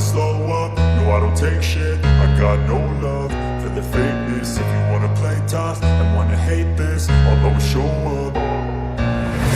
slow up, no I don't take shit. I got no love for the fakeness. If you wanna play tough and wanna hate this, I'll always show up.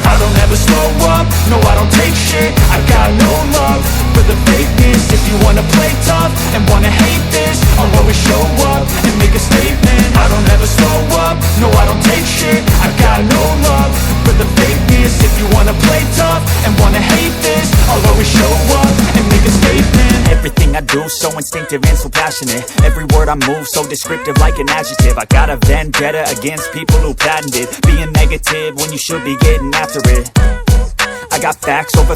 I don't ever slow up, no I don't take shit. I got no love for the fakeness. If you wanna play tough and wanna hate this, I'll always show up and make a statement. I don't ever slow up, no I don't take shit. I got no love for the fakeness. If you wanna play tough and wanna hate this, I'll always show up and make a statement. Everything I do so instinctive and so passionate. Every word I move so descriptive like an adjective. I got a vendetta against people who patented being negative when you should be getting after it. I got facts over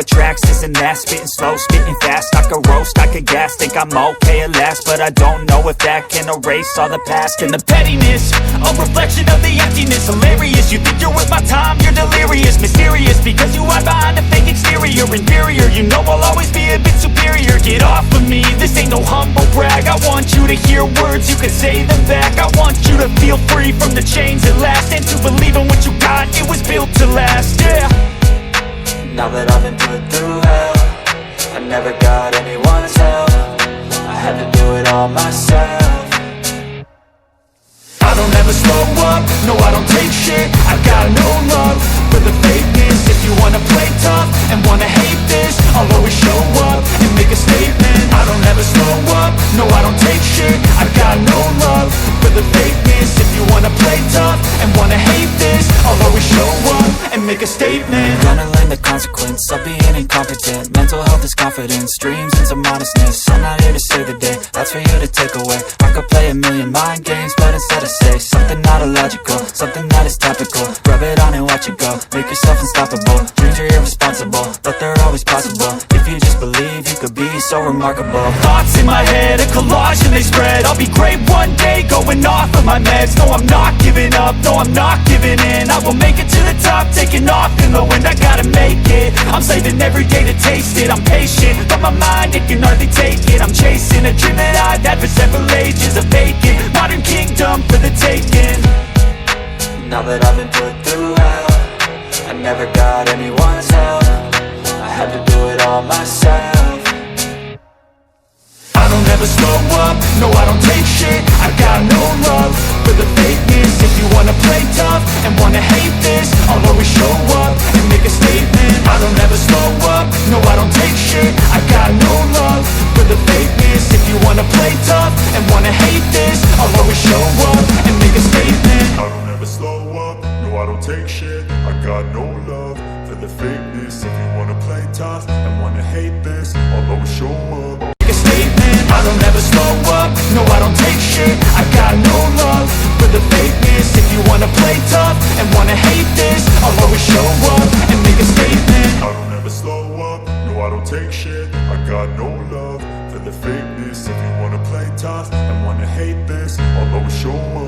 tracks, this and that. Spitting slow, spitting fast, I could roast, I could gas. Think I'm okay at last, but I don't know if that can erase all the past. And the pettiness, a reflection of the emptiness. Hilarious, you think you're worth my time, you're delirious. Mysterious, because you hide behind a fake exterior. Inferior, you know I'll always be a bit superior. Get off of me, this ain't no humble brag. I want you to hear words, you can say them back. I want you to feel free from the chains at last, and to believe in what you got, it was built to last, yeah. Now that I've been put through hell, I never got anyone's help. I had to do it all myself. I don't ever slow up, no I don't take shit. I got no love for the fakeness. If you wanna play tough and wanna hate this, I'll always show up and make a statement. I don't ever slow up, no I don't take shit. I got no love for the fakeness. If you wanna play tough and wanna hate this, I'll always show up and make a statement. Gonna learn the consequence of being incompetent. Mental health is confidence, dreams into modestness. I'm not here to save the day, that's for you to take away. I could play a million mind games, but instead I say something not illogical, something that is topical. Rub it on and watch it go, make yourself unstoppable. Dreams are irresponsible, but they're always possible. If you just believe, you could be so remarkable. Thoughts in my head, a collage and they spread. I'll be great one day, going off of my meds. No, I'm not giving up, no, I'm not giving in. I will make it to the top, taking off in the wind. I gotta make it, I'm saving every day to taste it. I'm patient, but my mind, it can hardly take it. I'm chasing a dream that I've had for several ages. A vacant, modern kingdom for the taking. Now that I've been put through hell, I never got anyone's help. I had to do it all myself. I don't ever slow up, no I don't take shit. I got no love for the fakeness. If you wanna play tough and wanna hate this, I'll always show up and make a statement. I don't ever slow up, no I don't take shit. I got no love for the fakeness. If you wanna play tough and wanna hate this, I'll always show up and make a statement. I don't ever slow up, no I don't take shit. I got no love for the fakeness. If you wanna play tough and wanna hate this, I'll always show up. I don't ever slow up, no I don't take shit. I got no love for the fakeness. If you wanna play tough and wanna hate this, I'll always show up and make a statement. I don't ever slow up, no I don't take shit. I got no love for the fakeness. If you wanna play tough and wanna hate this, I'll always show up.